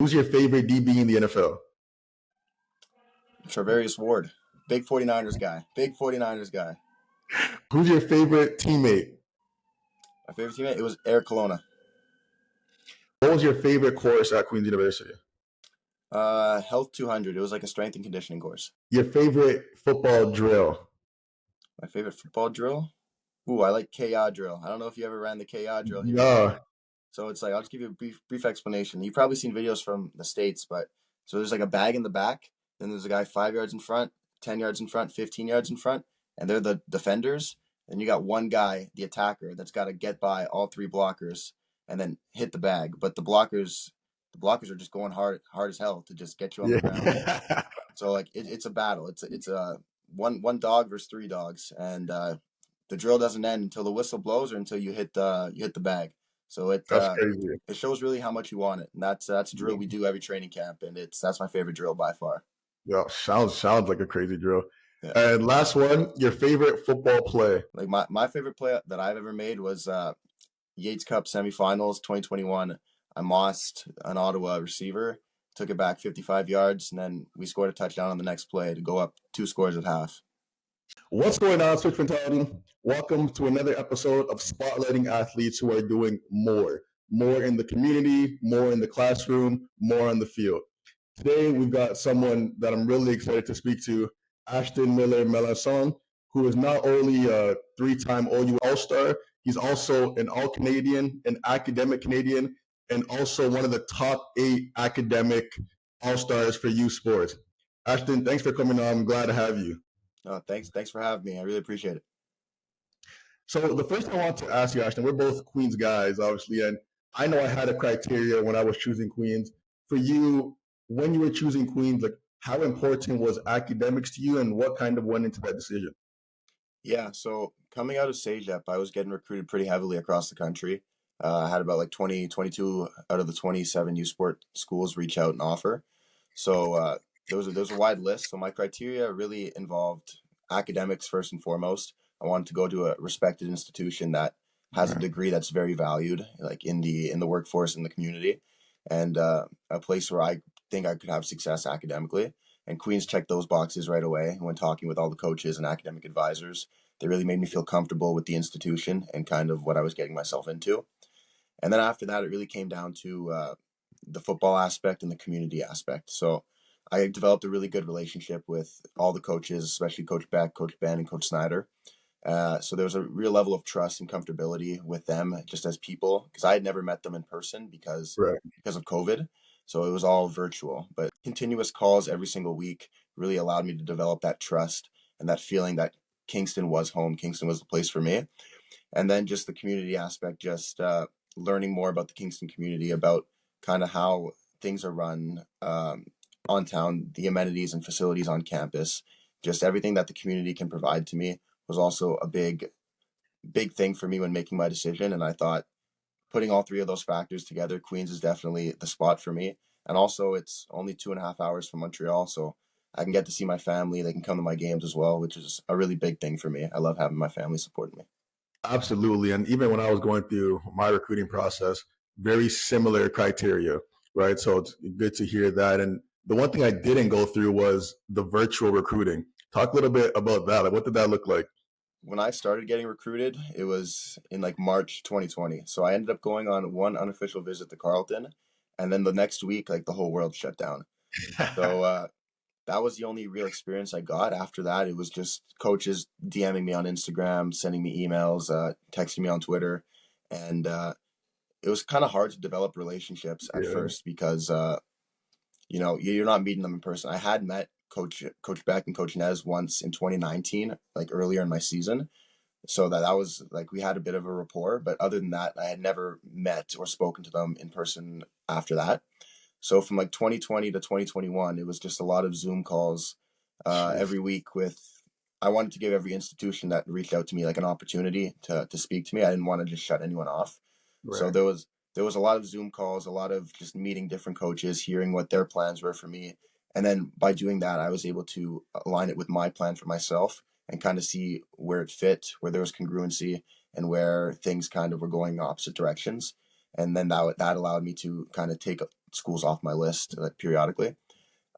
Who's your favorite DB in the NFL? Travarius Ward, big 49ers guy. Big 49ers guy. Who's your favorite teammate? My favorite teammate, it was Eric Colonna. What was your favorite course at Queen's University? Health 200. It was like a strength and conditioning course. Your favorite football drill? My favorite football drill? Ooh, I like KA drill. I don't know if you ever ran the KA drill here. No. So it's like, I'll just give you a brief explanation. You've probably seen videos from the States, but so there's like a bag in the back, then there's a guy 5 yards in front, 10 yards in front, 15 yards in front, and they're the defenders. And you got one guy, the attacker, that's got to get by all three blockers and then hit the bag. But the blockers are just going hard as hell to just get you on the ground. So like it's a battle. It's a one dog versus three dogs, and the drill doesn't end until the whistle blows or until you hit the bag. So That's crazy. It shows really how much you want it, and that's a drill we do every training camp, and that's my favorite drill by far. Yeah, sounds like a crazy drill. Yeah. And last one, your favorite football play? Like my favorite play that I've ever made was Yates Cup semifinals 2021. I mossed an Ottawa receiver, took it back 55 yards, and then we scored a touchdown on the next play to go up 2 scores at half. What's going on, Switch Mentality? Welcome to another episode of Spotlighting Athletes who are doing more in the community, more in the classroom, more on the field. Today, we've got someone that I'm really excited to speak to, Ashton Miller-Melancon, who is not only a 3-time OU All-Star, he's also an All-Canadian, an academic Canadian, and also one of the top 8 academic All-Stars for youth sports. Ashton, thanks for coming on. I'm glad to have you. Thanks for having me. I really appreciate it. So the first thing I want to ask you, Ashton, we're both Queens guys, obviously, and I know I had a criteria when I was choosing Queens. For you, when you were choosing Queens, like how important was academics to you, and what kind of went into that decision? Yeah, so coming out of CEGEP, I was getting recruited pretty heavily across the country. I had about like 22 out of the 27 U Sport schools reach out and offer. So there was a wide list. So my criteria really involved academics first and foremost. I wanted to go to a respected institution that has a degree that's very valued, like in the workforce, in the community, and a place where I think I could have success academically. And Queens checked those boxes right away. When talking with all the coaches and academic advisors, they really made me feel comfortable with the institution and kind of what I was getting myself into. And then after that, it really came down to the football aspect and the community aspect. So I developed a really good relationship with all the coaches, especially Coach Beck, Coach Ben, and Coach Snyder. So there was a real level of trust and comfortability with them just as people, because I had never met them in person because of COVID. So it was all virtual, but continuous calls every single week really allowed me to develop that trust and that feeling that Kingston was home. Kingston was the place for me. And then just the community aspect, just learning more about the Kingston community, about kind of how things are run on town, the amenities and facilities on campus, just everything that the community can provide to me was also a big thing for me when making my decision. And I thought putting all 3 of those factors together, Queens is definitely the spot for me. And also it's only 2.5 hours from Montreal, so I can get to see my family. They can come to my games as well, which is a really big thing for me. I love having my family supporting me. Absolutely. And even when I was going through my recruiting process, very similar criteria, right? So it's good to hear that. And the one thing I didn't go through was the virtual recruiting. Talk a little bit about that. Like, what did that look like? When I started getting recruited, it was in like March 2020. So I ended up going on one unofficial visit to Carleton, and then the next week, like the whole world shut down. So that was the only real experience I got. After that, it was just coaches DMing me on Instagram, sending me emails, texting me on Twitter. And it was kind of hard to develop relationships at first because, you're not meeting them in person. I had met Coach Beck and Coach Nez once in 2019, like earlier in my season. So that was like, we had a bit of a rapport. But other than that, I had never met or spoken to them in person after that. So from like 2020 to 2021, it was just a lot of Zoom calls every week I wanted to give every institution that reached out to me like an opportunity to speak to me. I didn't want to just shut anyone off. Right. So there was a lot of Zoom calls, a lot of just meeting different coaches, hearing what their plans were for me. And then by doing that, I was able to align it with my plan for myself and kind of see where it fit, where there was congruency and where things kind of were going opposite directions. And then that allowed me to kind of take schools off my list like periodically.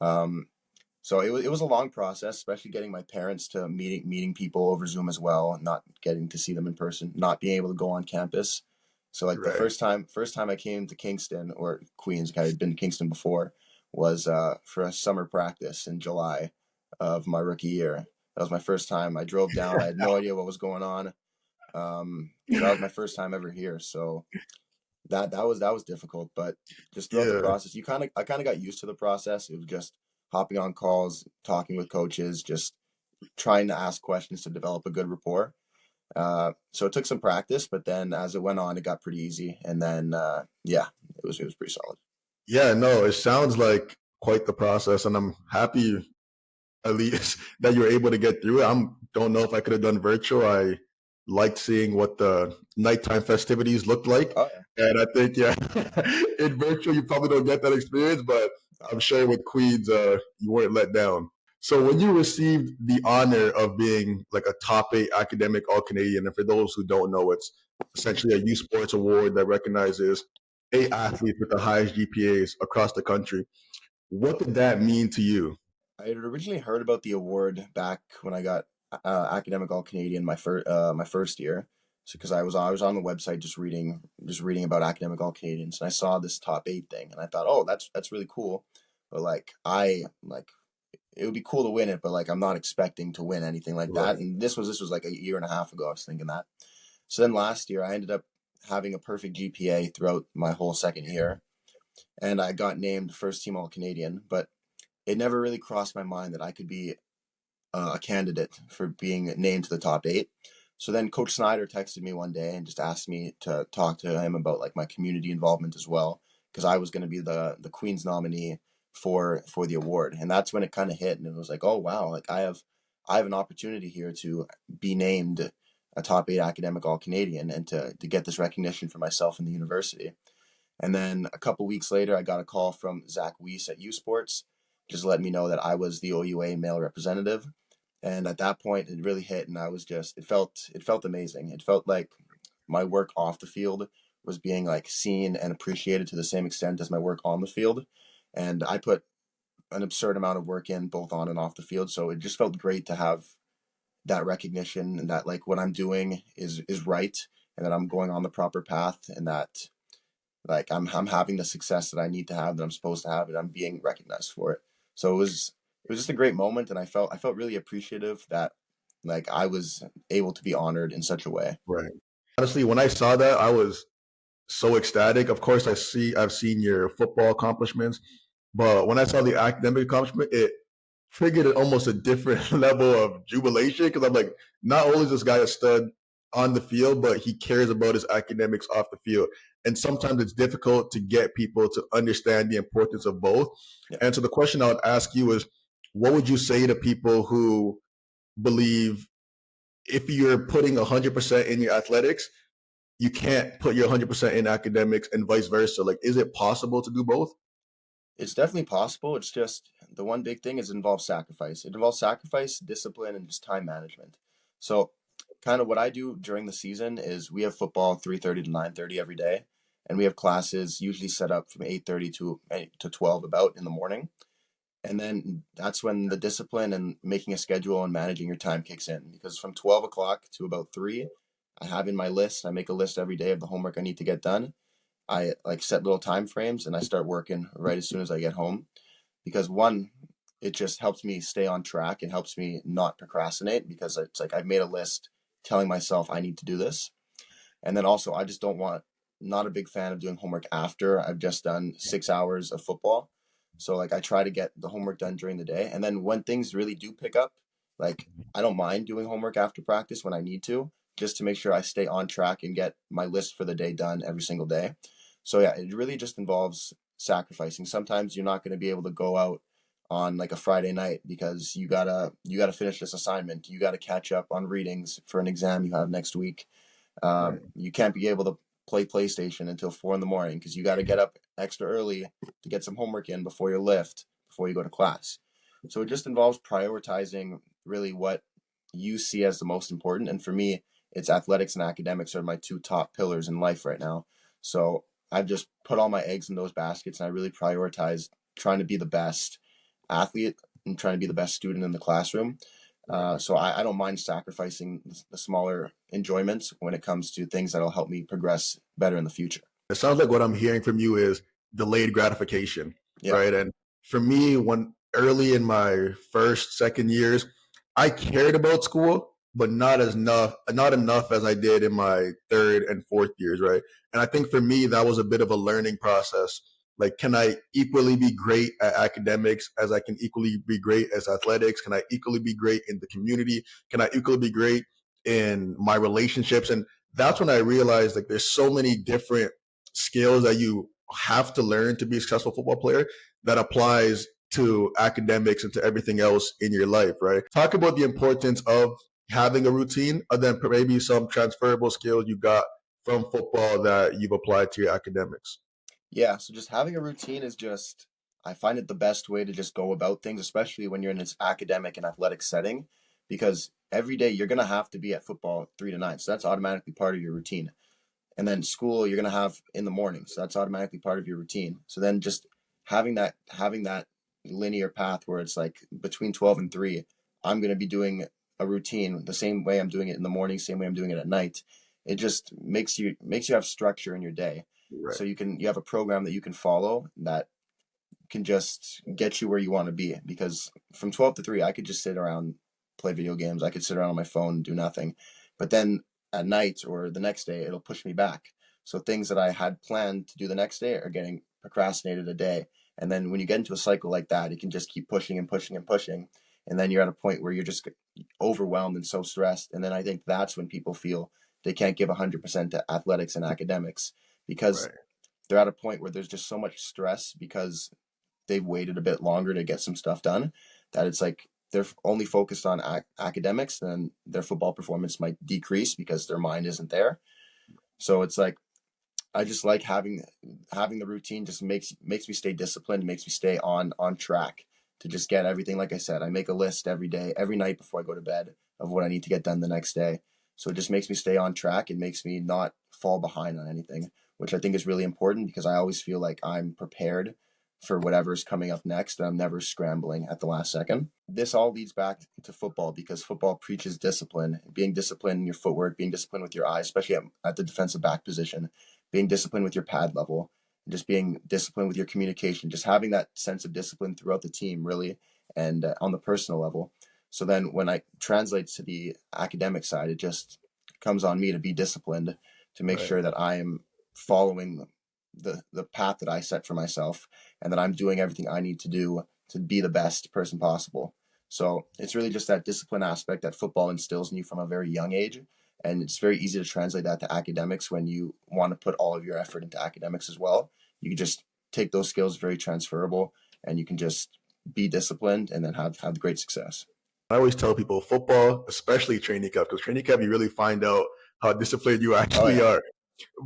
So it was a long process, especially getting my parents to meeting people over Zoom as well, not getting to see them in person, not being able to go on campus. So like the Right. first time I came to Kingston or Queens, I had been to Kingston before, was for a summer practice in July of my rookie year. That was my first time. I drove down. I had no idea what was going on. So that was my first time ever here. So that was difficult, but just throughout the Yeah. process, I kind of got used to the process. It was just hopping on calls, talking with coaches, just trying to ask questions to develop a good rapport. So it took some practice, but then as it went on, it got pretty easy, and then yeah, it was pretty solid. Yeah, no, it sounds like quite the process, and I'm happy at least that you're able to get through it. I don't know if I could have done virtual. I liked seeing what the nighttime festivities looked like. Oh And I think, yeah, in virtual, you probably don't get that experience, but I'm sure with Queens, you weren't let down. So when you received the honor of being like a top 8 academic All-Canadian, and for those who don't know, it's essentially a youth sports award that recognizes 8 athletes with the highest GPAs across the country. What did that mean to you? I had originally heard about the award back when I got academic all Canadian my first year. So because I was on the website just reading about academic all Canadians, and I saw this top 8 thing, and I thought, oh, that's really cool. But like it would be cool to win it, but like I'm not expecting to win anything like that. Right. And this was like a year and a half ago. I was thinking that. So then last year I ended up having a perfect GPA throughout my whole second year, and I got named first team all Canadian, but it never really crossed my mind that I could be a candidate for being named to the top 8. So then Coach Snyder texted me one day and just asked me to talk to him about like my community involvement as well, because I was going to be the Queen's nominee for the award, and that's when it kind of hit, and it was like, oh wow, like I have an opportunity here to be named a top 8 academic all Canadian and to get this recognition for myself in the university. And then a couple weeks later, I got a call from Zach Weiss at U Sports, just let me know that I was the OUA male representative. And at that point, it really hit, and I was just it felt amazing. It felt like my work off the field was being like seen and appreciated to the same extent as my work on the field. And I put an absurd amount of work in both on and off the field, so it just felt great to have that recognition and that like what I'm doing is right, and that I'm going on the proper path, and that like I'm having the success that I need to have, that I'm supposed to have, and I'm being recognized for it. So it was just a great moment, and I felt really appreciative that like I was able to be honored in such a way. Right. Honestly, when I saw that, I was so ecstatic. Of course, I've seen your football accomplishments, but when I saw the academic accomplishment, it triggered almost a different level of jubilation because I'm like, not only is this guy a stud on the field, but he cares about his academics off the field. And sometimes it's difficult to get people to understand the importance of both. Yeah. And so the question I would ask you is, what would you say to people who believe if you're putting 100% in your athletics, you can't put your 100% in academics and vice versa? Like, is it possible to do both? It's definitely possible. It's just the one big thing is it involves sacrifice. It involves sacrifice, discipline, and just time management. So, kind of what I do during the season is we have football 3:30 to 9:30 every day, and we have classes usually set up from 8:30 to 12 about in the morning. And then that's when the discipline and making a schedule and managing your time kicks in, because from 12 o'clock to about 3, I have in my list, I make a list every day of the homework I need to get done. I like set little time frames, and I start working right as soon as I get home, because one, it just helps me stay on track and helps me not procrastinate, because it's like I've made a list telling myself I need to do this. And then also I just don't want, not a big fan of doing homework after I've just done 6 hours of football. So like I try to get the homework done during the day. And then when things really do pick up, like I don't mind doing homework after practice when I need to, just to make sure I stay on track and get my list for the day done every single day. So yeah, it really just involves sacrificing. Sometimes you're not going to be able to go out on like a Friday night because you gotta finish this assignment. You gotta catch up on readings for an exam you have next week. Right. You can't be able to play PlayStation until 4 in the morning because you got to get up extra early to get some homework in before your lift, before you go to class. So it just involves prioritizing really what you see as the most important. And for me, it's athletics and academics are my two top pillars in life right now. So I've just put all my eggs in those baskets, and I really prioritize trying to be the best athlete and trying to be the best student in the classroom. So I don't mind sacrificing the smaller enjoyments when it comes to things that'll help me progress better in the future. It sounds like what I'm hearing from you is delayed gratification, Yeah. right? And for me, when early in my first, second years, I cared about school, but not enough as I did in my third and fourth years, right? And I think for me, that was a bit of a learning process. Like, can I equally be great at academics as I can equally be great as athletics? Can I equally be great in the community? Can I equally be great in my relationships? And that's when I realized like there's so many different skills that you have to learn to be a successful football player that applies to academics and to everything else in your life, right? Talk about the importance of having a routine and then maybe some transferable skills you got from football that you've applied to your academics. Yeah, so just having a routine is just, I find it the best way to just go about things, especially when you're in this academic and athletic setting, because every day you're going to have to be at football 3 to 9. So that's automatically part of your routine. And then school you're going to have in the morning. So that's automatically part of your routine. So then just having that linear path where it's like between 12 and 3, I'm going to be doing a routine the same way I'm doing it in the morning, same way I'm doing it at night. It just makes you have structure in your day. Right. So you have a program that you can follow that can just get you where you want to be. Because from 12 to 3, I could just sit around, play video games. I could sit around on my phone and do nothing. But then at night or the next day, it'll push me back. So things that I had planned to do the next day are getting procrastinated a day. And then when you get into a cycle like that, it can just keep pushing and pushing and pushing. And then you're at a point where you're just overwhelmed and so stressed. And then I think that's when people feel they can't give 100% to athletics and academics, because Right. they're at a point where there's just so much stress because they've waited a bit longer to get some stuff done, that it's like they're only focused on academics, and their football performance might decrease because their mind isn't there. So it's like I just like having the routine. Just makes me stay disciplined, makes me stay on track to just get everything. Like I said, I make a list every day, every night before I go to bed, of what I need to get done the next day. So it just makes me stay on track. It makes me not fall behind on anything, which I think is really important, because I always feel like I'm prepared for whatever's coming up next, and I'm never scrambling at the last second. This all leads back to football, because football preaches discipline, being disciplined in your footwork, being disciplined with your eyes, especially at the defensive back position, being disciplined with your pad level, just being disciplined with your communication, just having that sense of discipline throughout the team, really, and on the personal level. So then when I translate to the academic side, it just comes on me to be disciplined, to make Right. sure that I am following the path that I set for myself, and that I'm doing everything I need to do to be the best person possible. So it's really just that discipline aspect that football instills in you from a very young age. And it's very easy to translate that to academics when you want to put all of your effort into academics as well. You can just take those skills, very transferable, and you can just be disciplined and then have great success. I always tell people football, especially training camp, because training camp you really find out how disciplined you Oh actually yeah. are.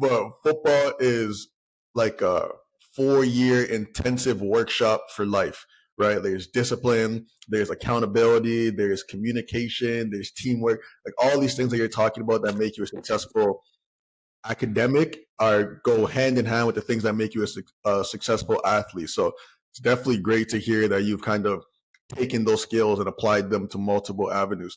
But football is like a 4 year intensive workshop for life, right? There's discipline, there's accountability, there's communication, there's teamwork, like all these things that you're talking about that make you a successful academic are go hand in hand with the things that make you a successful athlete. So it's definitely great to hear that you've kind of taken those skills and applied them to multiple avenues.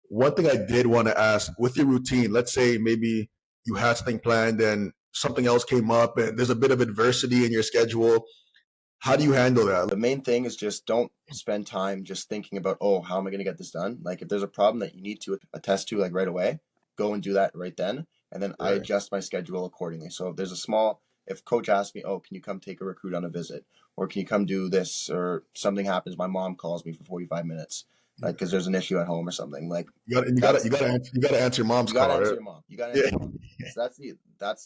One thing I did want to ask with your routine, let's say maybe you had something planned and something else came up and there's a bit of adversity in your schedule. How do you handle that? The main thing is just don't spend time just thinking about, oh, how am I going to get this done? Like if there's a problem that you need to attest to like right away, go and do that right then. And then I Right. adjust my schedule accordingly. So if coach asks me, oh, can you come take a recruit on a visit? Or can you come do this? Or something happens, my mom calls me for 45 minutes, like because there's an issue at home or something. Like that's You gotta answer mom's you got to call, answer right? your mom. You got to Yeah. answer your mom.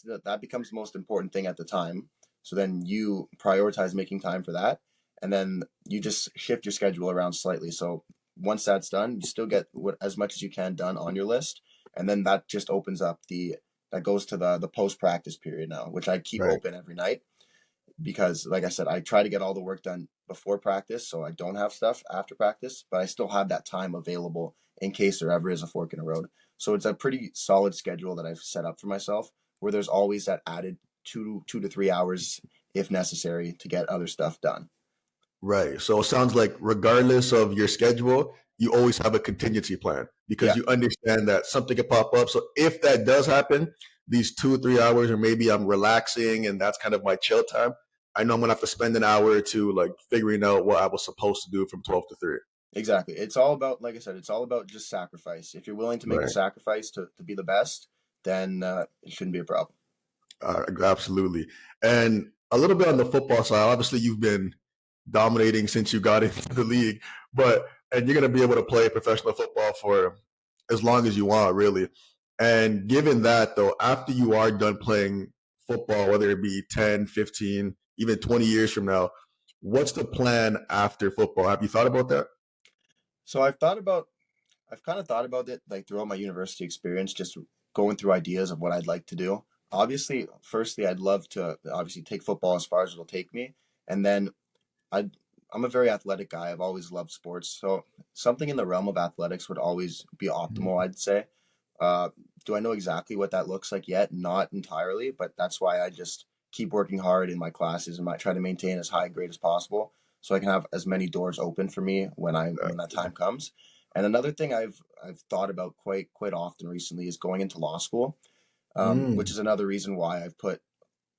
So that becomes the most important thing at the time. So then you prioritize making time for that, and then you just shift your schedule around slightly. So once that's done, you still get as much as you can done on your list, and then that just opens up that goes to the post practice period now, which I keep Right. open every night, because like I said, I try to get all the work done before practice so I don't have stuff after practice, but I still have that time available in case there ever is a fork in the road. So it's a pretty solid schedule that I've set up for myself, where there's always that added two to 3 hours if necessary to get other stuff done. Right. So it sounds like regardless of your schedule, you always have a contingency plan because Yeah, you understand that something could pop up. So if that does happen, these 2 or 3 hours, or maybe I'm relaxing and that's kind of my chill time, I know I'm gonna have to spend an hour or two like figuring out what I was supposed to do from 12 to 3. exactly. It's all about, like I said, it's all about just sacrifice. If you're willing to make the Right. sacrifice to be the best, then it shouldn't be a problem. Absolutely. And a little bit on the football side, obviously you've been dominating since you got into the league, but and you're going to be able to play professional football for as long as you want, really. And given that, though, after you are done playing football, whether it be 10, 15, even 20 years from now, what's the plan after football? Have you thought about that? So I've kind of thought about it like throughout my university experience, just going through ideas of what I'd like to do. Obviously, firstly, I'd love to obviously take football as far as it'll take me, and then I I'm a very athletic guy. I've always loved sports, so something in the realm of athletics would always be optimal, I'd say. Uh, do I know exactly what that looks like yet? Not entirely, but that's why I just keep working hard in my classes and might try to maintain as high a grade as possible, so I can have as many doors open for me when that time comes. And another thing I've thought about quite often recently is going into law school, which Mm. is another reason why I've put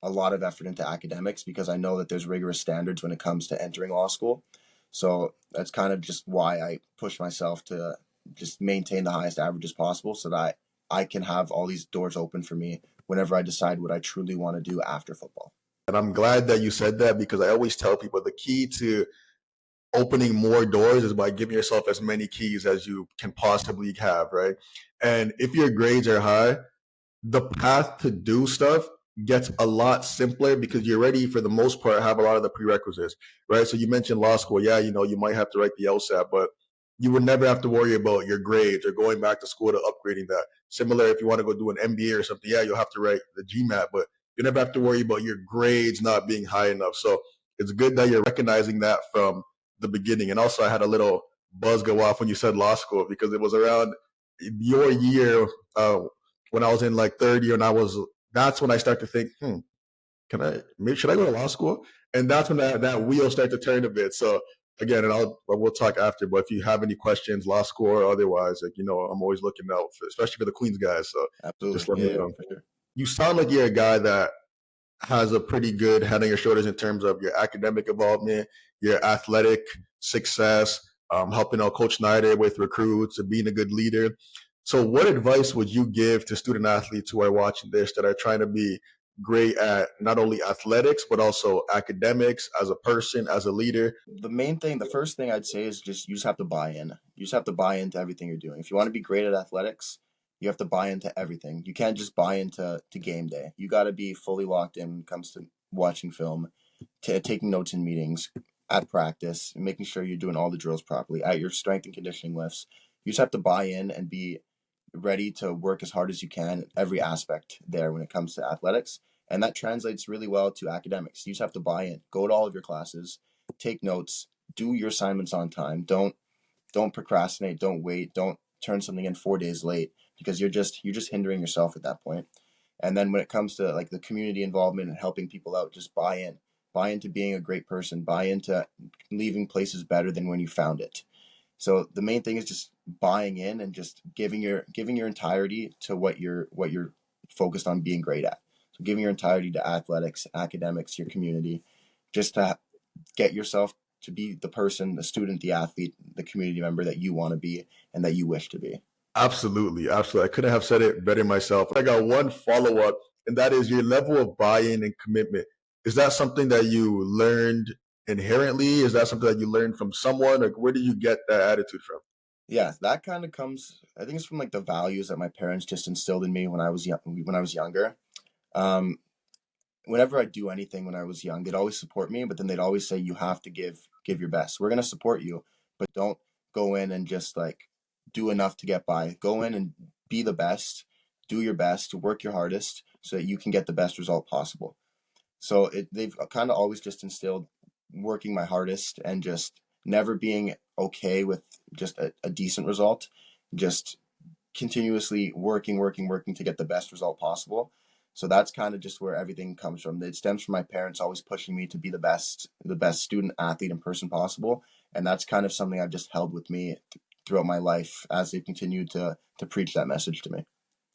a lot of effort into academics because I know that there's rigorous standards when it comes to entering law school. So that's kind of just why I push myself to just maintain the highest averages possible so that I can have all these doors open for me whenever I decide what I truly want to do after football. And I'm glad that you said that because I always tell people the key to opening more doors is by giving yourself as many keys as you can possibly have, right? And if your grades are high, the path to do stuff gets a lot simpler because you're ready for the most part have a lot of the prerequisites, right? So you mentioned law school. Yeah, you might have to write the LSAT, but you would never have to worry about your grades or going back to school to upgrading that. Similar if you want to go do an MBA or something, yeah, you'll have to write the GMAT, but you never have to worry about your grades not being high enough. So it's good that you're recognizing that from the beginning. And also I had a little buzz go off when you said law school because it was around your year when I was in like third year, and that's when I start to think, should I go to law school? And that's when that wheel start to turn a bit. So again, and we'll talk after. But if you have any questions, law school or otherwise, like I'm always looking out for, especially for the Queens guys. So just Absolutely. let me Yeah, know. for sure. You sound like you're a guy that has a pretty good head on your shoulders in terms of your academic involvement, your athletic success, helping out Coach Snyder with recruits and being a good leader. So, what advice would you give to student athletes who are watching this that are trying to be great at not only athletics, but also academics, as a person, as a leader? The first thing I'd say is just you just have to buy in. You just have to buy into everything you're doing. If you want to be great at athletics, you have to buy into everything. You can't just buy into game day. You got to be fully locked in when it comes to watching film, to taking notes in meetings, at practice, making sure you're doing all the drills properly, at your strength and conditioning lifts. You just have to buy in and be ready to work as hard as you can every aspect there when it comes to athletics. And that translates really well to academics. You just have to buy in, go to all of your classes, take notes, do your assignments on time. Don't procrastinate, don't wait, don't turn something in 4 days late because you're just hindering yourself at that point. And then when it comes to like the community involvement and helping people out, just buy in. Buy into being a great person, buy into leaving places better than when you found it. So the main thing is just buying in and just giving your entirety to what you're focused on being great at. So giving your entirety to athletics, academics, your community, just to get yourself to be the person, the student, the athlete, the community member that you want to be and that you wish to be. Absolutely, absolutely. I couldn't have said it better myself. I got one follow up, and that is your level of buy in and commitment. Is that something that you learned inherently? Is that something that you learned from someone? Like, where do you get that attitude from? Yeah, that kind of comes. I think it's from like the values that my parents just instilled in me when I was young. When I was younger, um, whenever I do anything when I was young, they'd always support me, but then they'd always say you have to give your best. We're gonna support you, but don't go in and just like do enough to get by. Go in and be the best, do your best, work your hardest, so that you can get the best result possible. So they've kind of always just instilled working my hardest and just never being okay with just a decent result, just continuously working to get the best result possible. So that's kind of just where everything comes from. It stems from my parents always pushing me to be the best student, athlete, and person possible. And that's kind of something I've just held with me throughout my life as they continue to preach that message to me.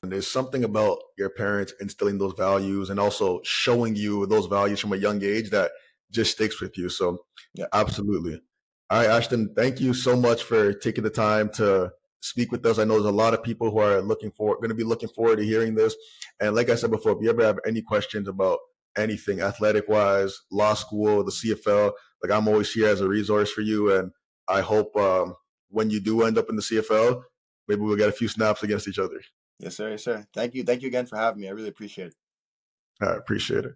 And there's something about your parents instilling those values and also showing you those values from a young age that just sticks with you. So, Yeah. absolutely. All right, Ashton, thank you so much for taking the time to speak with us. I know there's a lot of people who are going to be looking forward to hearing this. And like I said before, if you ever have any questions about anything athletic wise, law school, the CFL, like I'm always here as a resource for you. And I hope when you do end up in the CFL, maybe we'll get a few snaps against each other. Yes, sir. Yes, sir. Thank you. Thank you again for having me. I really appreciate it. I appreciate it.